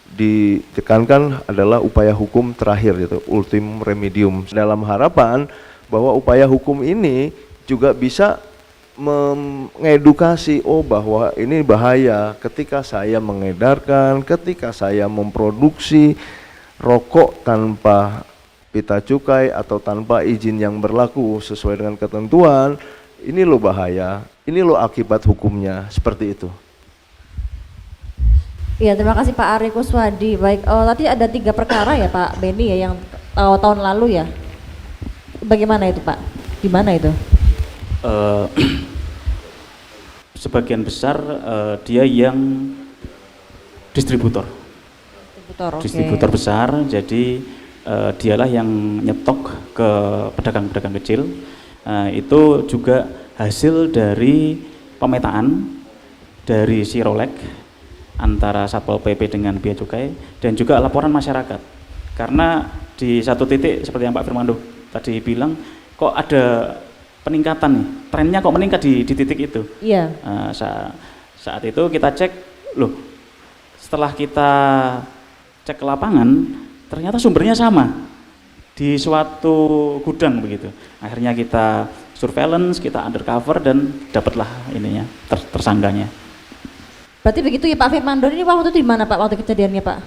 ditekankan adalah upaya hukum terakhir, itu ultimum remedium, dalam harapan bahwa upaya hukum ini juga bisa mengedukasi, bahwa ini bahaya ketika saya mengedarkan, ketika saya memproduksi rokok tanpa pita cukai atau tanpa izin yang berlaku sesuai dengan ketentuan, ini loh bahaya, ini loh akibat hukumnya, seperti itu. Iya, terima kasih Pak Ari Kuswadi. Baik, tadi ada 3 perkara ya Pak Beni ya yang tahun lalu ya. Bagaimana itu Pak? Di mana itu? Sebagian besar dia yang distributor. Distributor besar, jadi dialah yang nyetok ke pedagang-pedagang kecil. Itu juga hasil dari pemetaan dari Sirolek antara Satpol PP dengan Bea Cukai, dan juga laporan masyarakat. Karena di satu titik seperti yang Pak Firmando tadi bilang, kok ada peningkatan nih, trennya kok meningkat di titik itu. Iya. Saat itu kita cek, loh, setelah kita cek ke lapangan, ternyata sumbernya sama di suatu gudang begitu. Akhirnya kita surveillance, kita undercover, dan dapatlah ininya, tersangkanya. Berarti begitu ya Pak Firmando, ini waktu itu di mana Pak waktu kejadiannya Pak?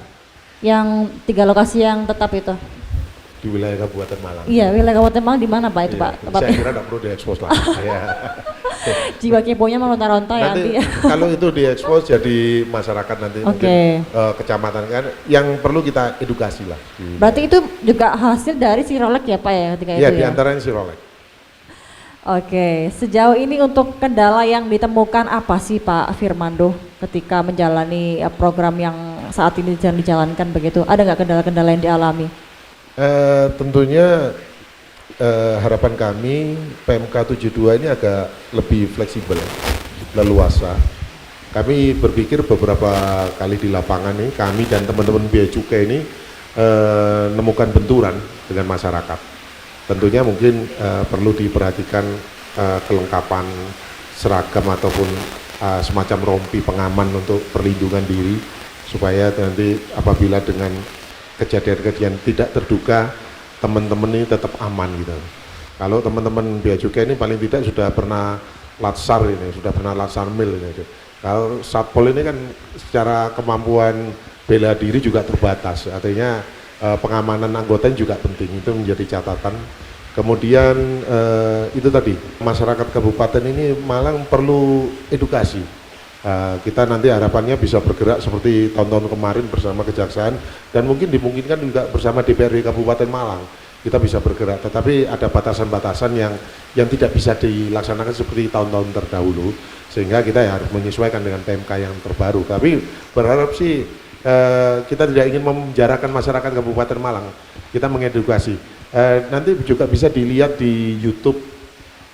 Yang 3 lokasi yang tetap itu? Di wilayah Kabupaten Malang. Iya, wilayah Kabupaten Malang di mana Pak itu Pak? Saya kira tidak perlu diekspos lah. Jiwa keponya meronta-ronta ya nanti. Kalau itu diekspos jadi masyarakat nanti mungkin kecamatan kan, yang perlu kita edukasi lah. Berarti itu juga hasil dari Sirolek ya Pak ya ketika itu ya? Iya, diantaranya Sirolek. Oke, sejauh ini untuk kendala yang ditemukan apa sih Pak Firmando ketika menjalani program yang saat ini sedang dijalankan begitu? Ada nggak kendala-kendala yang dialami? Tentunya harapan kami PMK 72 ini agak lebih fleksibel, leluasa. Kami berpikir beberapa kali di lapangan nih, kami dan teman-teman Bea Cukai ini menemukan benturan dengan masyarakat. Tentunya mungkin perlu diperhatikan kelengkapan seragam ataupun semacam rompi pengaman untuk perlindungan diri, supaya nanti apabila dengan kejadian-kejadian tidak terduga, teman-teman ini tetap aman gitu. Kalau teman-teman Bea Cukai ini paling tidak sudah pernah latsar ini, sudah pernah latsar mil ini. Kalau Satpol ini kan secara kemampuan bela diri juga terbatas, artinya pengamanan anggota juga penting, itu menjadi catatan. Kemudian itu tadi, masyarakat Kabupaten ini Malang perlu edukasi. Kita nanti harapannya bisa bergerak seperti tahun-tahun kemarin bersama Kejaksaan, dan mungkin dimungkinkan juga bersama DPRD Kabupaten Malang kita bisa bergerak, tetapi ada batasan-batasan yang tidak bisa dilaksanakan seperti tahun-tahun terdahulu, sehingga kita harus menyesuaikan dengan PMK yang terbaru. Tapi berharap sih kita tidak ingin memenjarakan masyarakat Kabupaten Malang, kita mengedukasi. Nanti juga bisa dilihat di YouTube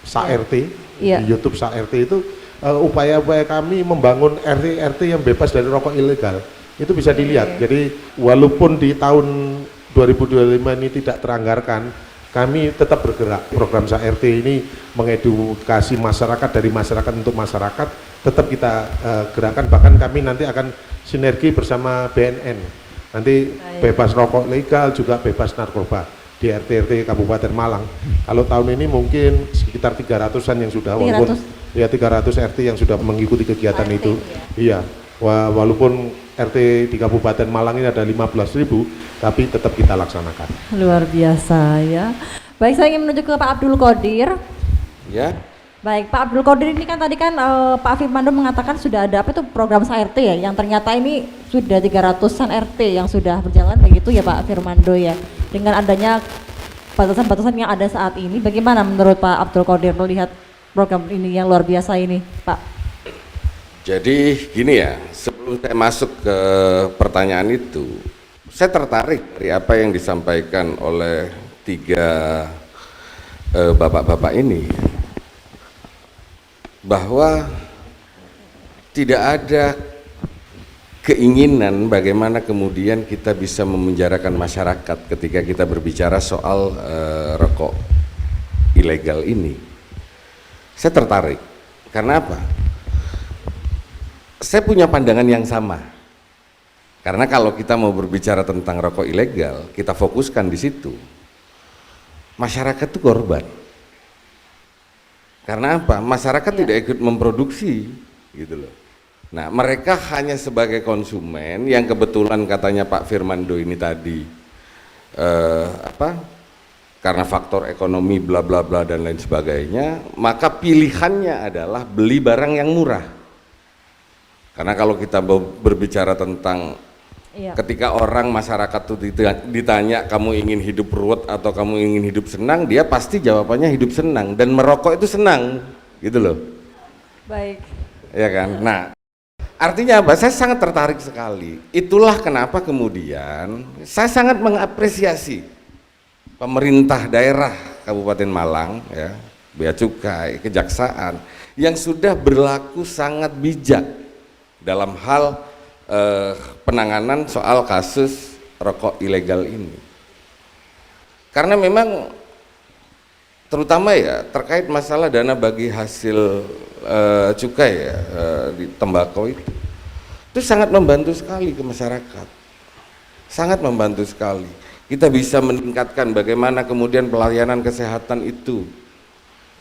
SART, di YouTube SART itu upaya-upaya kami membangun RT yang bebas dari rokok ilegal, itu bisa dilihat. Jadi walaupun di tahun 2025 ini tidak teranggarkan, kami tetap bergerak. Program SART ini mengedukasi masyarakat, dari masyarakat untuk masyarakat, tetap kita gerakan. Bahkan kami nanti akan sinergi bersama BNN, nanti bebas rokok legal juga bebas narkoba di RT Kabupaten Malang. Kalau tahun ini mungkin sekitar 300-an yang sudah, walaupun ya 300 RT yang sudah mengikuti kegiatan itu. Iya, walaupun RT di Kabupaten Malang ini ada 15.000, tapi tetap kita laksanakan. Luar biasa ya. Baik, saya ingin menuju ke Pak Abdul Qodir. Ya. Baik, Pak Abdul Qodir, ini kan tadi kan Pak Firmando mengatakan sudah ada apa itu program SART ya, yang ternyata ini sudah 300-an RT yang sudah berjalan begitu ya Pak Firmando ya. Dengan adanya batasan-batasan yang ada saat ini. Bagaimana menurut Pak Abdul Qadir melihat program ini yang luar biasa ini, Pak? Jadi gini ya, sebelum saya masuk ke pertanyaan itu, saya tertarik dari apa yang disampaikan oleh tiga bapak-bapak ini, bahwa tidak ada keinginan bagaimana kemudian kita bisa memenjarakan masyarakat ketika kita berbicara soal rokok ilegal ini. Saya tertarik, karena apa? Saya punya pandangan yang sama. Karena kalau kita mau berbicara tentang rokok ilegal, kita fokuskan di situ. Masyarakat itu korban. Karena apa? Masyarakat tidak ikut memproduksi, gitu loh. Nah, mereka hanya sebagai konsumen yang kebetulan katanya Pak Firmando ini tadi karena faktor ekonomi bla bla bla dan lain sebagainya, maka pilihannya adalah beli barang yang murah. Karena kalau kita berbicara tentang ketika orang masyarakat itu ditanya kamu ingin hidup ruwet atau kamu ingin hidup senang, dia pasti jawabannya hidup senang, dan merokok itu senang, gitu loh. Baik. Ya kan? Nah, artinya apa? Saya sangat tertarik sekali. Itulah kenapa kemudian saya sangat mengapresiasi pemerintah daerah Kabupaten Malang, ya, Bea Cukai, Kejaksaan, yang sudah berlaku sangat bijak dalam hal penanganan soal kasus rokok ilegal ini. Karena memang terutama ya terkait masalah dana bagi hasil cukai ya di tembakau itu sangat membantu sekali ke masyarakat, sangat membantu sekali. Kita bisa meningkatkan bagaimana kemudian pelayanan kesehatan itu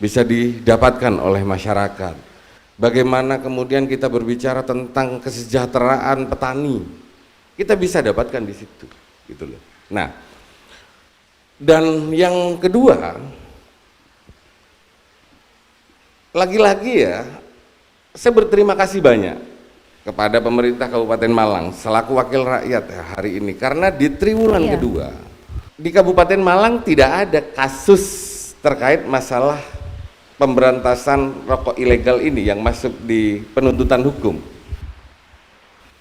bisa didapatkan oleh masyarakat. Bagaimana kemudian kita berbicara tentang kesejahteraan petani, kita bisa dapatkan di situ, gitu loh. Nah, dan yang kedua, lagi-lagi ya, saya berterima kasih banyak kepada pemerintah Kabupaten Malang selaku wakil rakyat ya, hari ini, karena di triwulan kedua di Kabupaten Malang tidak ada kasus terkait masalah pemberantasan rokok ilegal ini yang masuk di penuntutan hukum.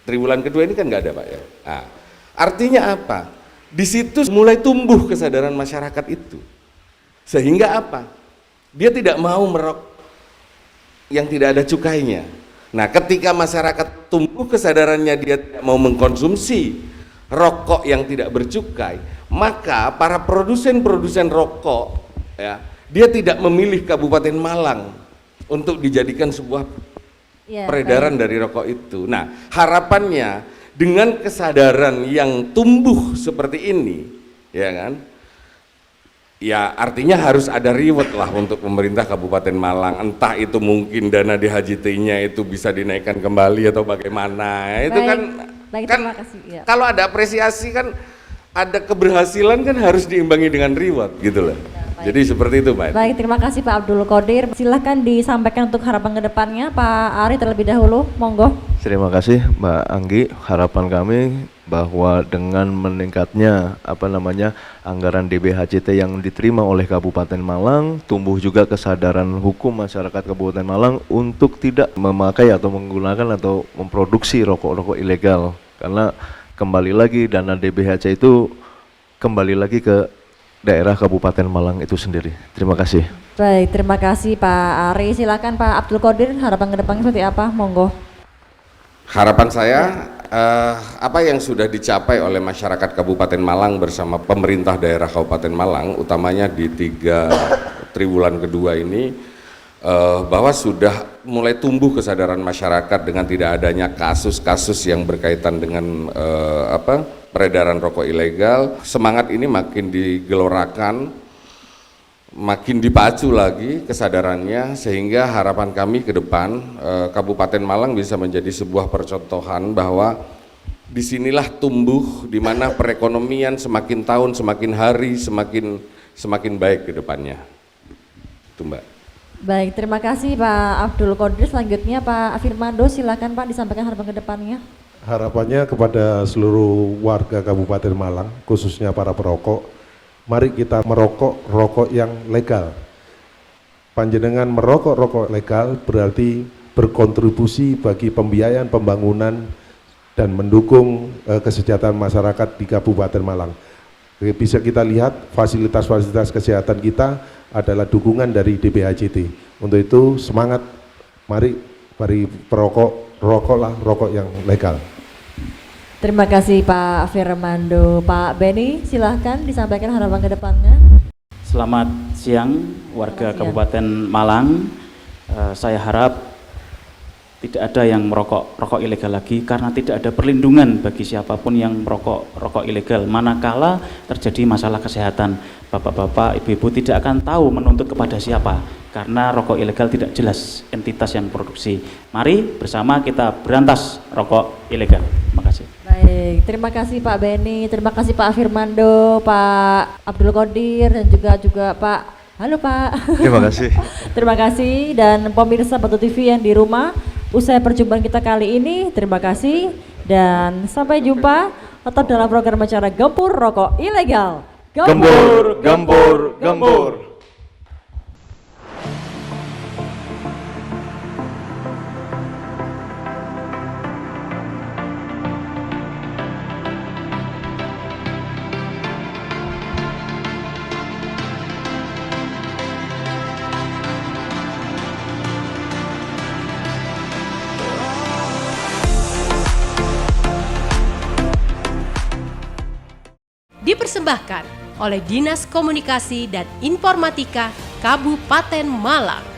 Triwulan kedua ini kan nggak ada, Pak ya. Nah, artinya apa? Di situ mulai tumbuh kesadaran masyarakat itu, sehingga apa? Dia tidak mau merokok yang tidak ada cukainya. Nah, ketika masyarakat tumbuh kesadarannya dia tidak mau mengkonsumsi rokok yang tidak bercukai, maka para produsen rokok ya, dia tidak memilih Kabupaten Malang untuk dijadikan sebuah peredaran dari rokok itu. Nah, harapannya dengan kesadaran yang tumbuh seperti ini, ya kan? Ya artinya harus ada reward lah untuk pemerintah Kabupaten Malang, entah itu mungkin dana DHJT-nya itu bisa dinaikkan kembali atau bagaimana. Itu kan terima kasih, ya. Kalau ada apresiasi kan, ada keberhasilan kan harus diimbangi dengan reward, gitu loh. Jadi seperti itu, Pak. Baik, terima kasih Pak Abdul Qadir. Silahkan disampaikan untuk harapan kedepannya, Pak Ari terlebih dahulu, monggo. Terima kasih Mbak Anggi. Harapan kami bahwa dengan meningkatnya anggaran DBHJT yang diterima oleh Kabupaten Malang, tumbuh juga kesadaran hukum masyarakat Kabupaten Malang untuk tidak memakai atau menggunakan atau memproduksi rokok-rokok ilegal. Karena kembali lagi dana DBHC itu kembali lagi ke daerah Kabupaten Malang itu sendiri. Terima kasih. Baik, terima kasih Pak Ari. Silakan Pak Abdul Qadir, harapan kedepannya seperti apa? Monggo. Harapan saya apa yang sudah dicapai oleh masyarakat Kabupaten Malang bersama pemerintah daerah Kabupaten Malang, utamanya di 3 triwulan kedua ini, bahwa sudah mulai tumbuh kesadaran masyarakat dengan tidak adanya kasus-kasus yang berkaitan dengan peredaran rokok ilegal. Semangat ini makin digelorakan, makin dipacu lagi kesadarannya, sehingga harapan kami ke depan Kabupaten Malang bisa menjadi sebuah percontohan bahwa disinilah tumbuh, di mana perekonomian semakin tahun semakin hari semakin baik ke depannya. Itu, Mbak. Baik, terima kasih Pak Abdul Qadir. Selanjutnya Pak Firmando, silakan Pak disampaikan harapan kedepannya. Harapannya kepada seluruh warga Kabupaten Malang, khususnya para perokok, mari kita merokok rokok yang legal. Panjenengan merokok rokok legal berarti berkontribusi bagi pembiayaan pembangunan dan mendukung kesejahteraan masyarakat di Kabupaten Malang. Bisa kita lihat fasilitas-fasilitas kesehatan kita adalah dukungan dari DPHJT. Untuk itu semangat, mari perokok, rokoklah rokok yang legal. Terima kasih Pak Firmando. Pak Beni, silahkan disampaikan harapan ke depannya. Selamat siang warga Selamat siang. Kabupaten Malang. Saya harap tidak ada yang merokok rokok ilegal lagi karena tidak ada perlindungan bagi siapapun yang merokok rokok ilegal. Manakala terjadi masalah kesehatan, bapak-bapak, ibu-ibu tidak akan tahu menuntut kepada siapa karena rokok ilegal tidak jelas entitas yang produksi. Mari bersama kita berantas rokok ilegal. Terima kasih. Baik, terima kasih Pak Beni, terima kasih Pak Firmando, Pak Abdul Qadir, dan juga Pak. Halo Pak. Terima kasih. Terima kasih, dan pemirsa Batu TV yang di rumah, usai perjumpaan kita kali ini, terima kasih dan sampai jumpa. Tetap dalam program acara Gempur Rokok Ilegal. Gembur, gembur, gembur. Dipersembahkan oleh Dinas Komunikasi dan Informatika Kabupaten Malang.